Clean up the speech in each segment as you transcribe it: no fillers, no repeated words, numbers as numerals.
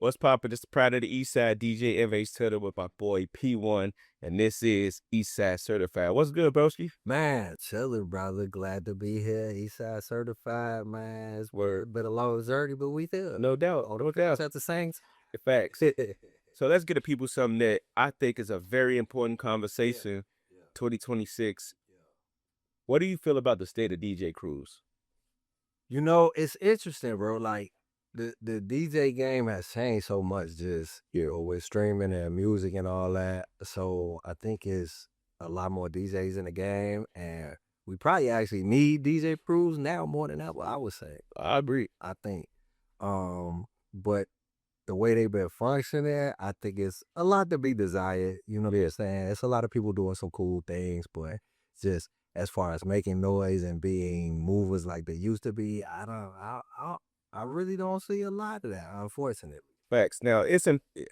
What's poppin'? It's the Pride of the East Side, DJ MH2DA with my boy P1, and this is East Side Certified. What's good, broski? Man, chilling, brother. Glad to be here. Eastside certified, man. It's been a long journey, but we there. No doubt, no doubt. At the Saints. Facts. So let's get to people something that I think is a very important conversation. 2026. What do you feel about the state of DJ crews? You know, it's interesting, bro. Like the DJ game has changed so much, just with streaming and music and all that. So I think it's a lot more DJs in the game, and we probably actually need DJ crews now more than ever. I would say. I agree. I think. But the way they've been functioning, I think it's a lot to be desired. You know what I'm saying? It's a lot of people doing some cool things, but just as far as making noise and being movers like they used to be, I really don't see a lot of that, unfortunately. Facts. Now,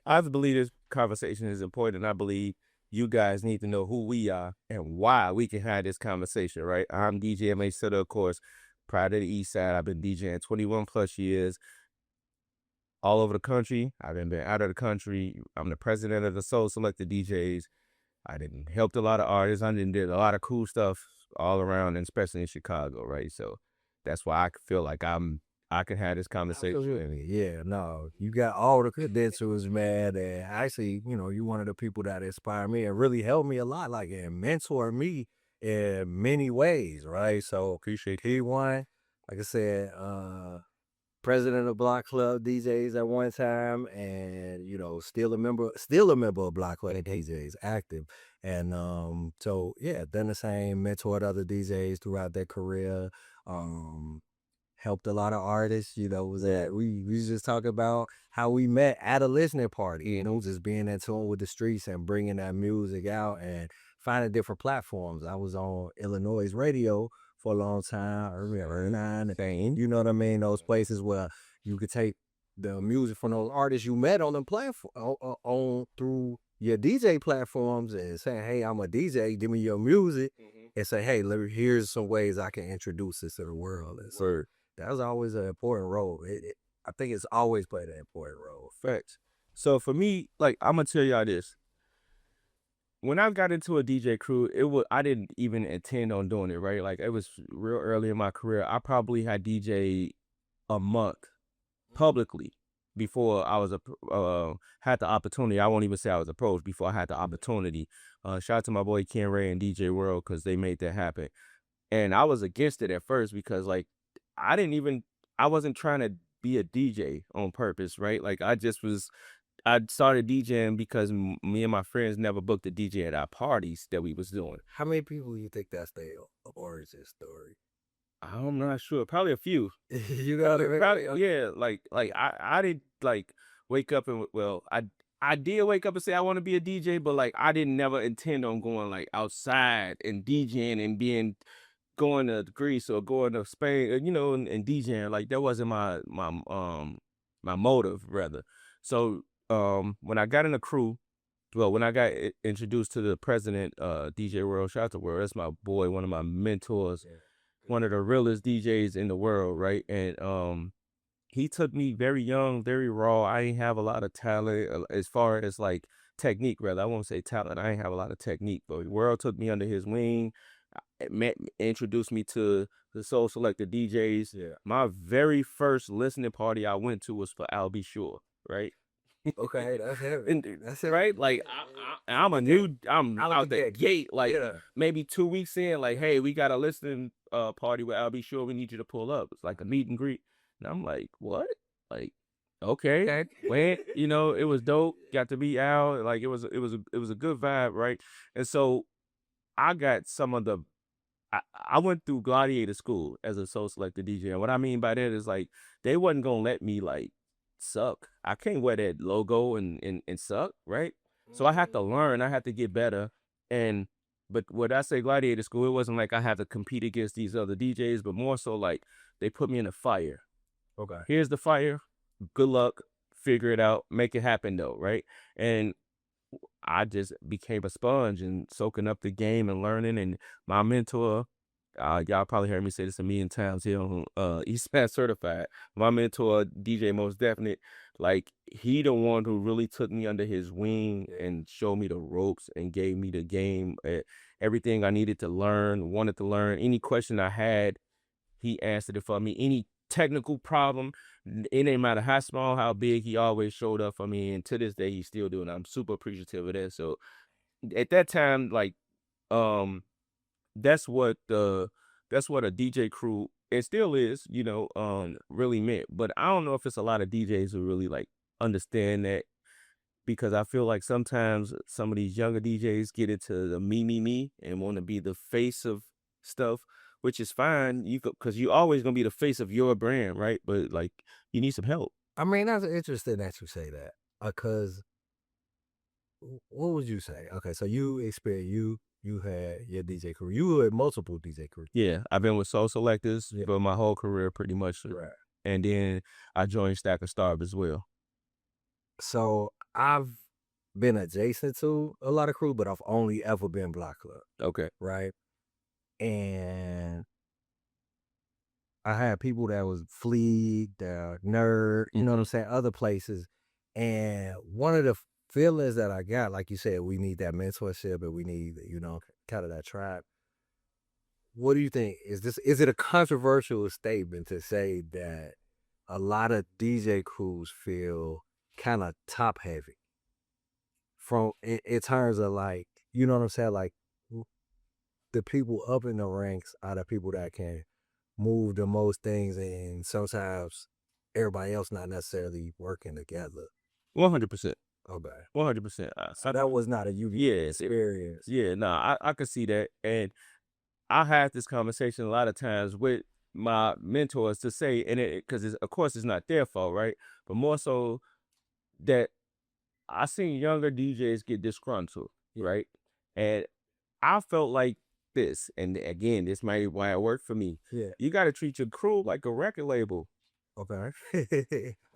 I believe this conversation is important. I believe you guys need to know who we are and why we can have this conversation, right? I'm DJ MH2DA, of course, Pride of the East Side. I've been DJing 21 plus years all over the country. I've been out of the country. I'm the president of the Soul Selected DJs. I didn't helped a lot of artists. I did a lot of cool stuff all around, and especially in Chicago, right? So that's why I feel like I can have this conversation. Absolutely. Yeah, no, you got all the credentials, man. And actually, you're one of the people that inspire me and really helped me a lot, like, and mentor me in many ways, right? So Appreciate P1, like I said, president of Block Club DJs at one time, and still a member of Block Club DJs, active. And so yeah, done the same, mentored other DJs throughout their career. Helped a lot of artists, was that we just talking about how we met at a listening party, just being in tune with the streets and bringing that music out and finding different platforms. I was on Illinois radio for a long time, early 9, you know what I mean? Those places where you could take the music from those artists you met on the platform, on through your DJ platforms, and saying, hey, I'm a DJ, give me your music, and say, hey, here's some ways I can introduce this to the world. And so that was always an important role. I think it's always played an important role. Facts. So for me, like, I'm gonna tell y'all this. When I got into a DJ crew, I didn't even intend on doing it, right? Like, it was real early in my career. I probably had DJ a month publicly before I was had the opportunity. I won't even say I was approached before I had the opportunity. Shout out to my boy Ken Ray and DJ World, because they made that happen. And I was against it at first because, like, I wasn't trying to be a DJ on purpose, right? Like, I started DJing because me and my friends never booked a DJ at our parties that we was doing. How many people you think that's the origin story? I'm not sure. Probably a few. You got it? Probably, yeah. Like I did, like, wake up and, well, I did wake up and say I want to be a DJ, but, like, I didn't never intend on going, like, outside and DJing and going to Greece or going to Spain, and DJing. Like, that wasn't my motive, rather. So when I got in the crew, well, when I got introduced to the president, DJ World, shout out to World, that's my boy, one of my mentors, one of the realest DJs in the world, right? And he took me very young, very raw. I ain't have a lot of talent as far as, like, technique, rather. I won't say talent. I ain't have a lot of technique, but World took me under his wing. Introduced me to the Soul Selected DJs. Yeah. My very first listening party I went to was for Al B. Sure, right? Okay, that's heavy. That's it, right? Like, I'm out the gate, like, maybe 2 weeks in, like, hey, we got a listening party with Al B. Sure. We need you to pull up. It's like a meet and greet. And I'm like, what? Like, okay. Went, it was dope. Got to meet Al. Like, it was a good vibe, right? And so I got some of the I went through Gladiator School as a Soul Selected DJ. And what I mean by that is, like, they wasn't gonna let me, like, suck. I can't wear that logo and suck, right? So I had to learn. I had to get better. But when I say Gladiator School, it wasn't like I had to compete against these other DJs, but more so, like, they put me in a fire. Okay. Here's the fire. Good luck. Figure it out. Make it happen, though, right? And I just became a sponge and soaking up the game and learning. And my mentor, Y'all probably heard me say this a million times here on East Pass Certified. My mentor, DJ Most Definite, like he the one who really took me under his wing and showed me the ropes and gave me the game, everything I needed to learn, wanted to learn. Any question I had, he answered it for me. Any technical problem, it ain't matter how small, how big, he always showed up for me. And to this day, he's still doing it. I'm super appreciative of that. So at that time, like, um, that's what the that's what a DJ crew, it still is, really meant. But I don't know if it's a lot of DJs who really like understand that, because I feel like sometimes some of these younger DJs get into the me and want to be the face of stuff, which is fine. Because you always gonna be the face of your brand, right? But like you need some help. I mean, that's interesting that you say that, because what would you say? Okay, so you had your DJ career. You had multiple DJ careers. Yeah, I've been with Soul Selectors Yeah. for my whole career pretty much. Right. And then I joined Stack of Starb as well. So I've been adjacent to a lot of crew, but I've only ever been Block Club, Okay. right? And I had people that was Fleek, that Nerd, you know what I'm saying, other places. And one of the feelings that I got, like you said, we need that mentorship and we need, kind of that tribe. What do you think? Is it a controversial statement to say that a lot of DJ crews feel kind of top heavy from in terms of, like, you know what I'm saying? Like, the people up in the ranks are the people that can move the most things, and sometimes everybody else not necessarily working together. 100%. Okay. 100%. So that was not a unique experience. Yeah, no, I could see that. And I had this conversation a lot of times with my mentors to say, and because of course it's not their fault, right? But more so that I seen younger DJs get disgruntled, right? And I felt like this, and again, this might be why it worked for me. Yeah. You got to treat your crew like a record label. Okay.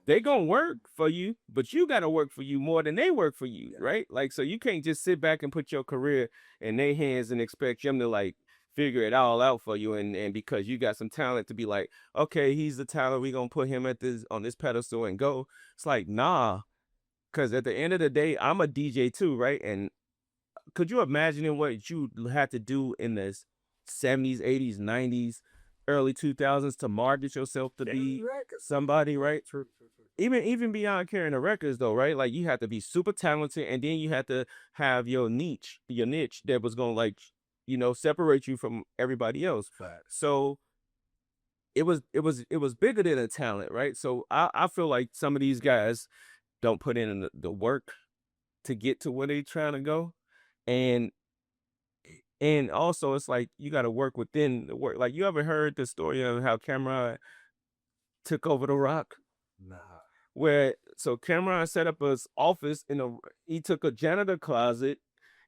They gonna work for you, but you gotta work for you more than they work for you, Yeah. right? Like, so you can't just sit back and put your career in their hands and expect them to like figure it all out for you. And because you got some talent to be like, okay, he's the talent, we gonna put him on this pedestal and go. It's like, nah, because at the end of the day, I'm a DJ too, right? And could you imagine what you had to do in the 70s, 80s, 90s, early 2000s to market yourself to be somebody, right? True. Even beyond carrying the records though, right? Like you have to be super talented, and then you have to have your niche that was gonna like, separate you from everybody else. Facts. So it was bigger than a talent, right? So I feel like some of these guys don't put in the work to get to where they trying to go. And also it's like you got to work within the work. Like, you ever heard the story of how Cameron took over the Rock? Nah. Where so Cameron set up his office he took a janitor closet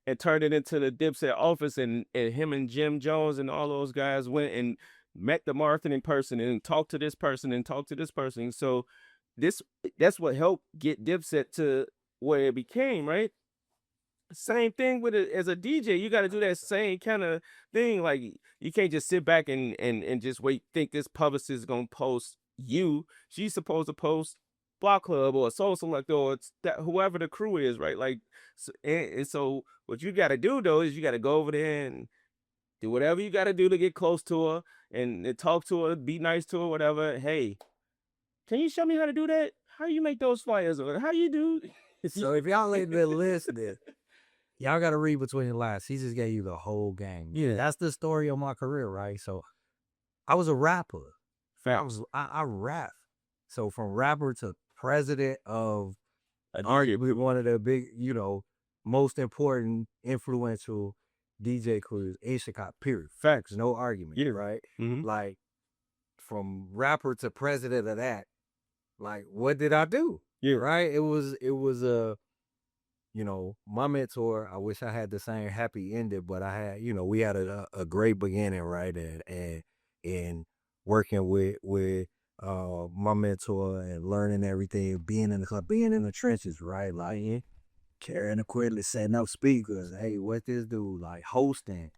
and turned it into the Dipset office, and him and Jim Jones and all those guys went and met the marketing person and talked to this person and talked to this person. So this that's what helped get Dipset to where it became, right? Same thing with it as a DJ. You got to do that same kind of thing. Like, you can't just sit back and just wait. Think this publicist is gonna post you. She's supposed to post Block Club or Soul Selector or whoever the crew is, right? Like, and so what you got to do though is you got to go over there and do whatever you got to do to get close to her and talk to her, be nice to her, whatever. Hey, can you show me how to do that? How you make those flyers? Or how you do? So if y'all ain't been listening, y'all got to read between the lines. He just gave you the whole game. Yeah. That's the story of my career, right? So I was a rapper. Facts. I rap. So from rapper to president of Arguably arguably one of the big, most important, influential DJ crews in Chicago, period. Facts. No argument, Yeah. right? Mhm. Like, from rapper to president of that, like, what did I do? Yeah. Right? It was my mentor, I wish I had the same happy ending, but I had, we had a great beginning, right? And working with my mentor and learning everything, being in the club, being in the trenches, right? Like, carrying equipment, setting up speakers. Hey, what this dude like hosting,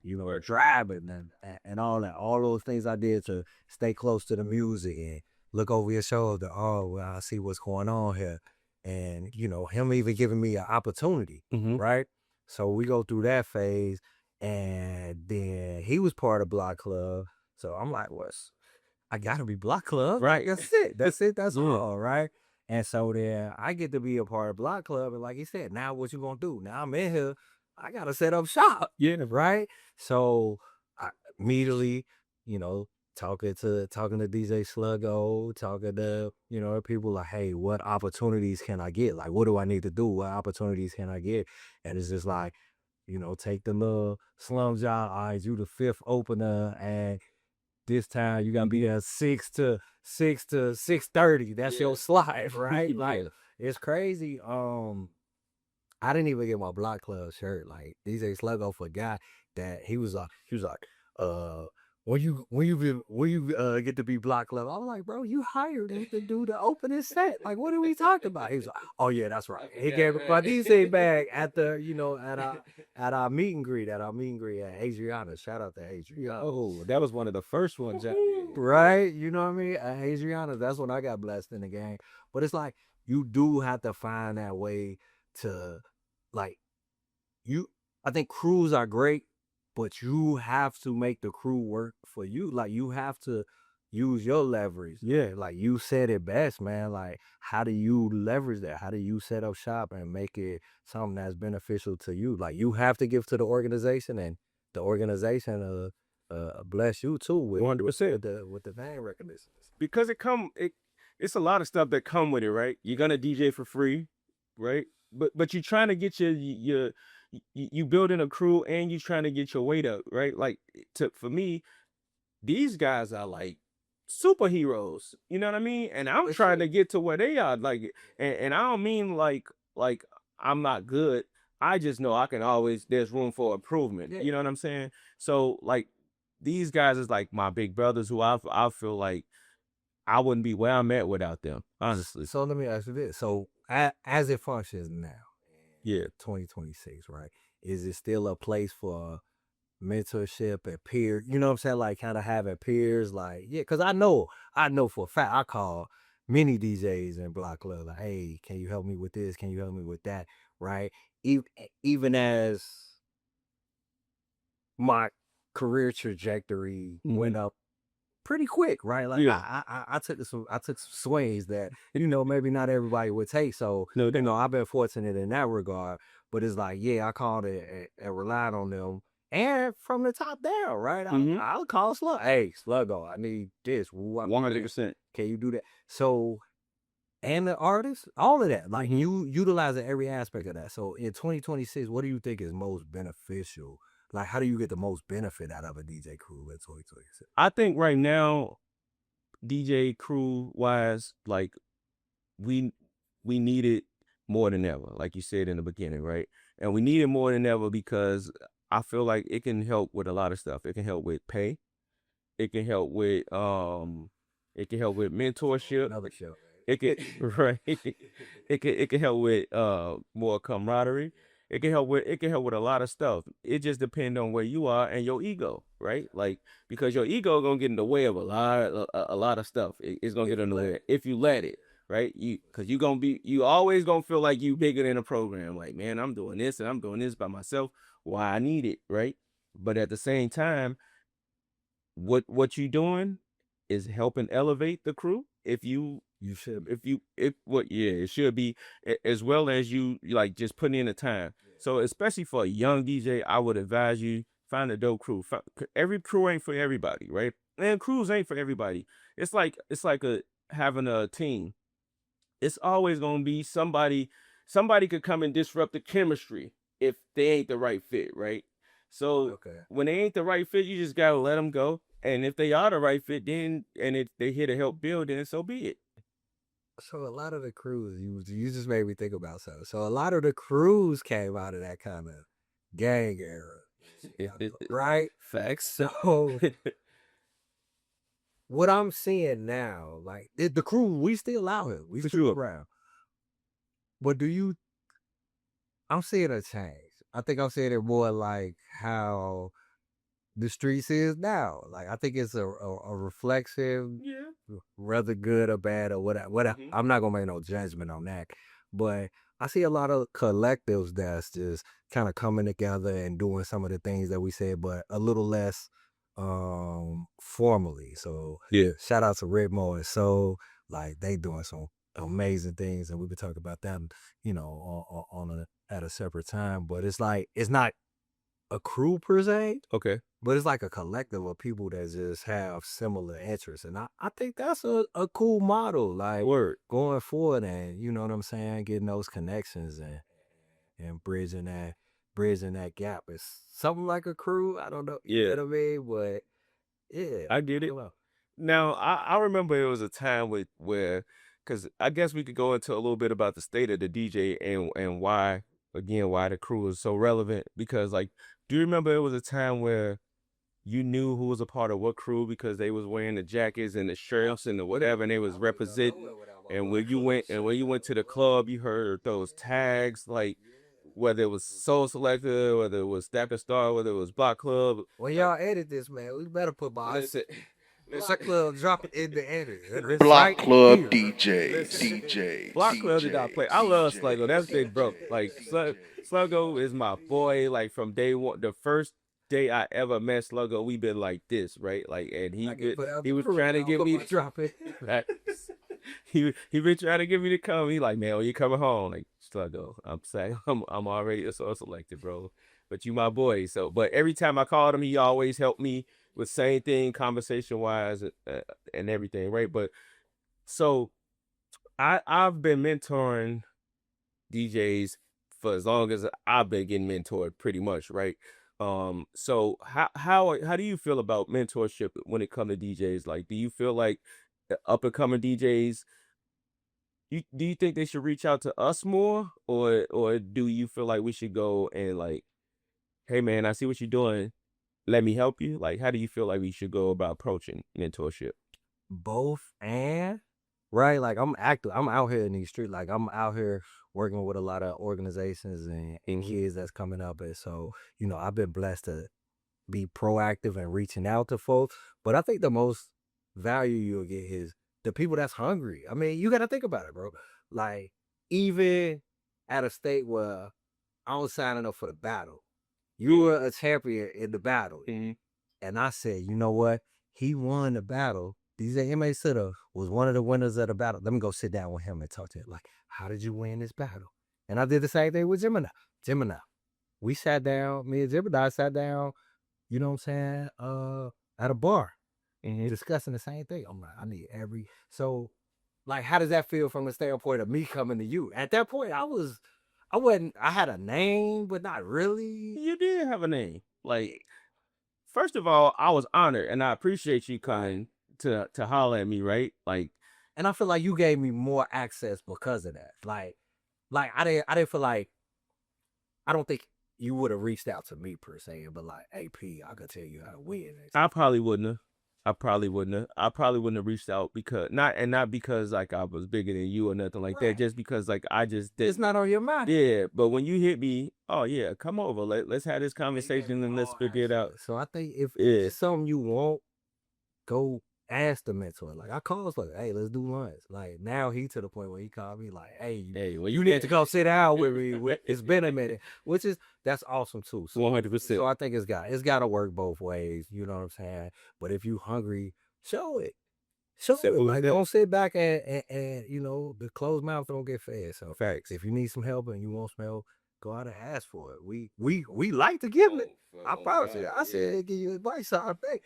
driving and all that. All those things I did to stay close to the music and look over your shoulder. Oh, well, I see what's going on here. And, him even giving me an opportunity, Mhm. right? So we go through that phase. And then he was part of Block Club. So I'm like, what's I gotta be Block Club. Right. That's it. That's it. That's all, right? And so then I get to be a part of Block Club. And like he said, now what you gonna do? Now I'm in here. I gotta set up shop. Yeah. Right. So I immediately, you know, talking to DJ Sluggo, talking to, people like, hey, what opportunities can I get? Like, what do I need to do? What opportunities can I get? And it's just like, take the little slum job. All right, you the fifth opener, and this time you gotta be there 6 to 6:30. That's your slide, right? Like, it's crazy. I didn't even get my Block Club shirt. Like, DJ Sluggo forgot that he was like, uh, when you get to be Block Club, I was like, bro, you hired him to do the opening set. Like, what are we talking about? He was like, oh yeah, that's right. He gave my DJ bag at the, at our meet and greet, at Adriana. Shout out to Adriana. Oh, that was one of the first ones. Right? You know what I mean? Adriana, that's when I got blessed in the game. But it's like, you do have to find that way to, like, I think crews are great, but you have to make the crew work for you. Like, you have to use your leverage. Yeah, like you said it best, man. Like, how do you leverage that? How do you set up shop and make it something that's beneficial to you? Like, you have to give to the organization, and the organization bless you too with 100%. with the name recognition. Because it's a lot of stuff that come with it, right? You're gonna DJ for free, right? But you're trying to get you building a crew, and you trying to get your weight up, right? Like, for me, these guys are like superheroes, you know what I mean? And I'm For trying sure. to get to where they are, like, and I don't mean like I'm not good. I just know I can always there's room for improvement. Yeah. You know what I'm saying? So like these guys is like my big brothers who I feel like I wouldn't be where I'm at without them, honestly. So let me ask you this. So as it functions now, Yeah. 2026, right? Is it still a place for mentorship and peer? You know what I'm saying? Like, kind of having peers, like, yeah, because I know for a fact I call many DJs in Block Club, like, hey, can you help me with this? Can you help me with that? Right? Even as my career trajectory went up pretty quick, right? Like, Yeah. I took some sways that maybe not everybody would take. So No doubt. I've been fortunate in that regard. But it's like, yeah, I called it and relied on them, and from the top down, right? I'll call Slug. Hey, Sluggo, I need this. 100%. Can you do that? So, and the artists, all of that, like, you utilizing every aspect of that. So in 2026, what do you think is most beneficial? Like, how do you get the most benefit out of a DJ crew in 2026? I think right now, DJ crew wise, like we we need it more than ever, like you said in the beginning, right? And we need it more than ever because I feel like it can help with a lot of stuff. It can help with pay. It can help with mentorship. Another show. It can right. It can help with more camaraderie. It can help with a lot of stuff. It just depends on where you are and your ego, right? Like, because your ego gonna get in the way of a lot of stuff. It's gonna get in the way if you let it, right? Because you always gonna feel like you bigger than a program. Like, man, I'm doing this and I'm doing this by myself. Why I need it, right? But at the same time, what you doing is helping elevate the crew. You should. It should be as well as you like just putting in the time. So especially for a young DJ, I would advise you find a dope crew. Every crew ain't for everybody, right? And crews ain't for everybody. It's like having a team. It's always gonna be somebody. Somebody could come and disrupt the chemistry if they ain't the right fit, right? So Okay. when they ain't the right fit, you just gotta let them go. And if they are the right fit, then they here to help build, then so be it. So a lot of the crews, you just made me think about something. So a lot of the crews came out of that kind of gang era, right? Facts. So what I'm seeing now, like, the crew, we still out here, we For still sure. around. But I'm seeing a change. I think I'm seeing it more like how the streets is now. Like I think it's a reflexive, Yeah. whether good or bad or whatever. Mhm. I'm not gonna make no judgment on that, but I see a lot of collectives that's just kind of coming together and doing some of the things that we said, but a little less formally. So Yeah. shout out to Redmo and Soul, like they doing some amazing things, and we've been talking about that, at a separate time. But it's like it's not a crew per se, Okay. but it's like a collective of people that just have similar interests. And I think that's a cool model, like Word. going forward and you know what I'm saying, getting those connections and bridging that gap. It's something like a crew. I don't know, you Yeah. know what I mean? But yeah. I get it. Well, Now, I remember it was a time where, because I guess we could go into a little bit about the state of the DJ and why, again, why the crew is so relevant. Because, like, do you remember it was a time where you knew who was a part of what crew because they was wearing the jackets and the shirts and the whatever, and they was representing. And when you went to the club, you heard those tags, like, whether it was Soul Selector, whether it was Dapper Star, whether it was Block Club. when Like, y'all edit this, man, we better put listen, Block Club drop it in the edit. It's Block right Club here. DJs, listen. DJs, Block Club did not play. I love Sluggo. That's Big Bro. Like Sluggo is my boy. Like from day one, the first day I ever met Sluggo, we been like this, right? Like, and he was trying to get me to drop it. right? he been trying to get me to come. He like, man, when you coming home? Like Sluggo, I'm saying I'm already a Soul Selected, bro. But you my boy. So, but every time I called him, he always helped me with same thing, conversation wise, and everything, right? But so I've been mentoring DJs for as long as I've been getting mentored, pretty much, right? So how do you feel about mentorship when it comes to DJs? Like, do you feel like up and coming DJs, do you think they should reach out to us more, or do you feel like we should go and like, hey man, I see what you're doing, let me help you? Like, how do you feel like we should go about approaching mentorship? Both and right, like I'm active. I'm out here in these streets. Like I'm out here working with a lot of organizations and kids that's coming up. And so, I've been blessed to be proactive and reaching out to folks. But I think the most value you'll get is the people that's hungry. I mean, you got to think about it, bro. Like, even at a state where I was signing up for the battle, you were a champion in the battle. Mhm. And I said, you know what? He won the battle. DJ MH2DA was one of the winners of the battle. Let me go sit down with him and talk to him. Like, how did you win this battle? And I did the same thing with Gemini. We sat down, me and Gemini sat down, you know what I'm saying, at a bar and discussing the same thing. I'm like, I need so like, how does that feel from the standpoint of me coming to you? At that point, I had a name, but not really. You did have a name. Like, first of all, I was honored and I appreciate you coming to holler at me, right? Like, And I feel like you gave me more access because of that. Like I didn't feel like, I don't think you would have reached out to me per se, but like, hey P, I could tell you how to win. I probably wouldn't have. I probably wouldn't have reached out because not because like I was bigger than you or nothing like that. Right. Just because like I just did. It's not on your mind. Yeah, but when you hit me, oh yeah, come over. Let's have this conversation and let's figure it out. So I think if Yeah. it's something you want, go ask the mentor. Like I called, like, hey, let's do lunch. Like now he to the point where he called me like, hey, Well, you need to go sit down with me. It's been a minute, that's awesome too. So 100%. So I think it's got to work both ways. You know what I'm saying? But if you hungry, show it. Like don't sit back and the closed mouth don't get fed. So Facts. if you need some help and you want some help, go out and ask for it. We like to give it. I promise you. I said give you advice. I think.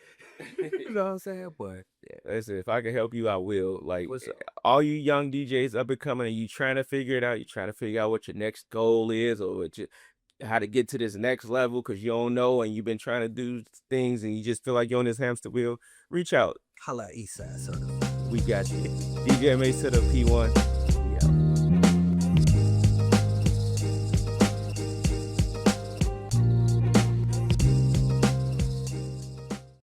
You know what I'm saying? But Yeah, listen, if I can help you, I will. Like, what's up? all you young DJs up and coming, and you trying to figure it out. You trying to figure out what your next goal is, or how to get to this next level because you don't know, and you've been trying to do things, and you just feel like you're on this hamster wheel. Reach out. Holla Eastside, so We got you. DJ MH2DA P1.